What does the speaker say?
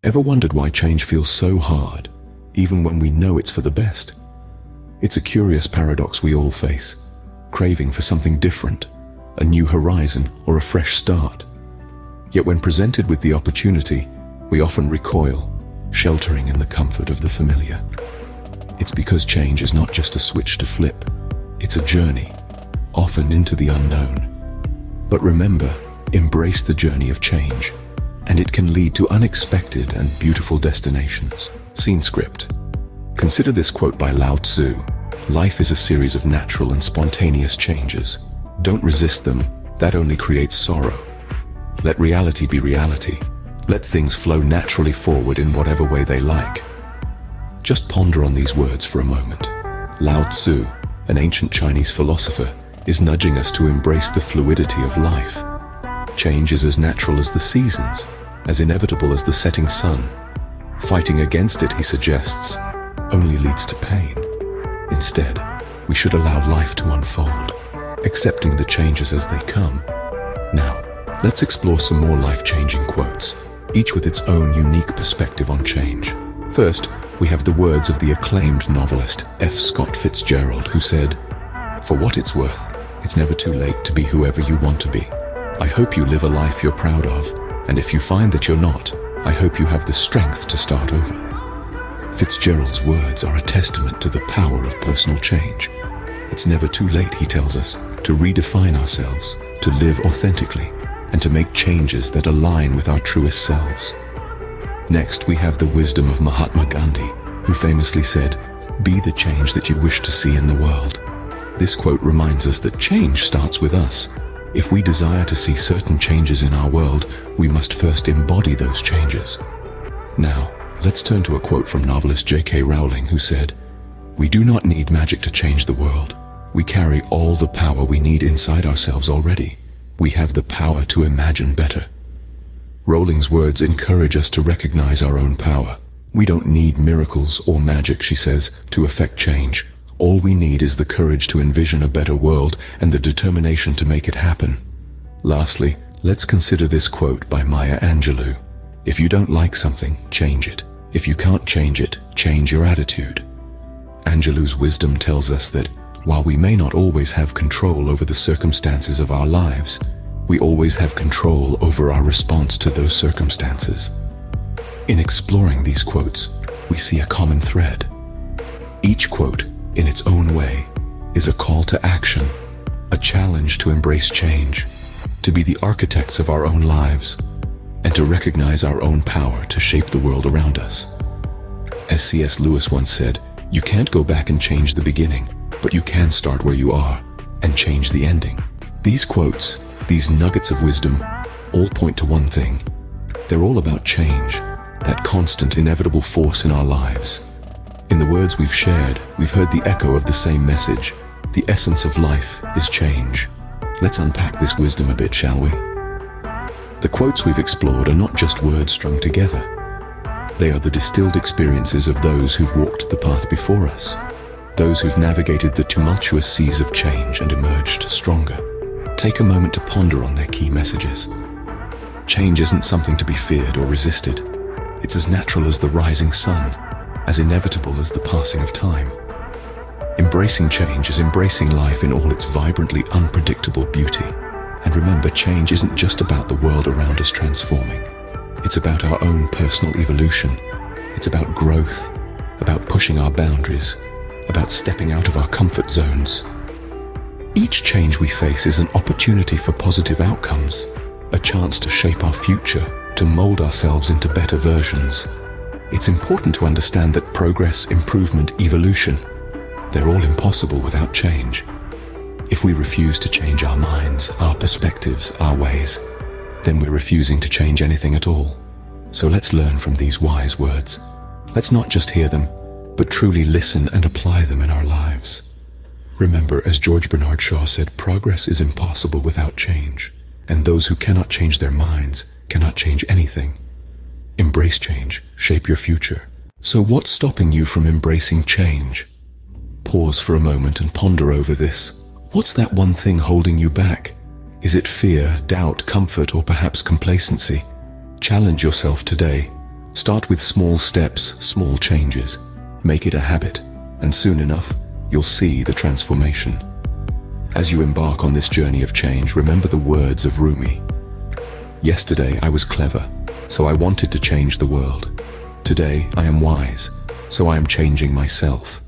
Ever wondered why change feels so hard, even when we know it's for the best? It's a curious paradox we all face, craving for something different, a new horizon or a fresh start. Yet when presented with the opportunity, we often recoil, sheltering in the comfort of the familiar. It's because change is not just a switch to flip, it's a journey, often into the unknown. But remember, embrace the journey of change, and it can lead to unexpected and beautiful destinations. Scene script. Consider this quote by Lao Tzu: "Life is a series of natural and spontaneous changes. Don't resist them, that only creates sorrow. Let reality be reality. Let things flow naturally forward in whatever way they like." Just ponder on these words for a moment. Lao Tzu, an ancient Chinese philosopher, is nudging us to embrace the fluidity of life. Change is as natural as the seasons, as inevitable as the setting sun. Fighting against it, he suggests, only leads to pain. Instead, we should allow life to unfold, accepting the changes as they come. Now, let's explore some more life-changing quotes, each with its own unique perspective on change. First, we have the words of the acclaimed novelist F. Scott Fitzgerald, who said, "For what it's worth, it's never too late to be whoever you want to be. I hope you live a life you're proud of, and if you find that you're not, I hope you have the strength to start over." Fitzgerald's words are a testament to the power of personal change. It's never too late, he tells us, to redefine ourselves, to live authentically, and to make changes that align with our truest selves. Next, we have the wisdom of Mahatma Gandhi, who famously said, "Be the change that you wish to see in the world." This quote reminds us that change starts with us. If we desire to see certain changes in our world, we must first embody those changes. Now, let's turn to a quote from novelist J.K. Rowling, who said, "We do not need magic to change the world. We carry all the power we need inside ourselves already. We have the power to imagine better." Rowling's words encourage us to recognize our own power. We don't need miracles or magic, she says, to effect change. All we need is the courage to envision a better world and the determination to make it happen. Lastly, let's consider this quote by Maya Angelou: "If you don't like something, change it. If you can't change it, change your attitude." Angelou's wisdom tells us that while we may not always have control over the circumstances of our lives, we always have control over our response to those circumstances. In exploring these quotes, we see a common thread. Each quote, in its own way, is a call to action, a challenge to embrace change, to be the architects of our own lives, and to recognize our own power to shape the world around us. As C.S. Lewis once said, "You can't go back and change the beginning, but you can start where you are and change the ending." These quotes, these nuggets of wisdom, all point to one thing. They're all about change, that constant, inevitable force in our lives. In the words we've shared, we've heard the echo of the same message. The essence of life is change. Let's unpack this wisdom a bit, shall we? The quotes we've explored are not just words strung together. They are the distilled experiences of those who've walked the path before us, those who've navigated the tumultuous seas of change and emerged stronger. Take a moment to ponder on their key messages. Change isn't something to be feared or resisted. It's as natural as the rising sun, as inevitable as the passing of time. Embracing change is embracing life in all its vibrantly unpredictable beauty. And remember, change isn't just about the world around us transforming. It's about our own personal evolution. It's about growth, about pushing our boundaries, about stepping out of our comfort zones. Each change we face is an opportunity for positive outcomes, a chance to shape our future, to mold ourselves into better versions. It's important to understand that progress, improvement, evolution, they're all impossible without change. If we refuse to change our minds, our perspectives, our ways, then we're refusing to change anything at all. So let's learn from these wise words. Let's not just hear them, but truly listen and apply them in our lives. Remember, as George Bernard Shaw said, progress is impossible without change, and those who cannot change their minds cannot change anything. Embrace change, shape your future. So what's stopping you from embracing change? Pause for a moment and ponder over this. What's that one thing holding you back? Is it fear, doubt, comfort, or perhaps complacency? Challenge yourself today. Start with small steps, small changes. Make it a habit, and soon enough, you'll see the transformation. As you embark on this journey of change, remember the words of Rumi. Yesterday I was clever, so I wanted to change the world. Today I am wise, so I am changing myself.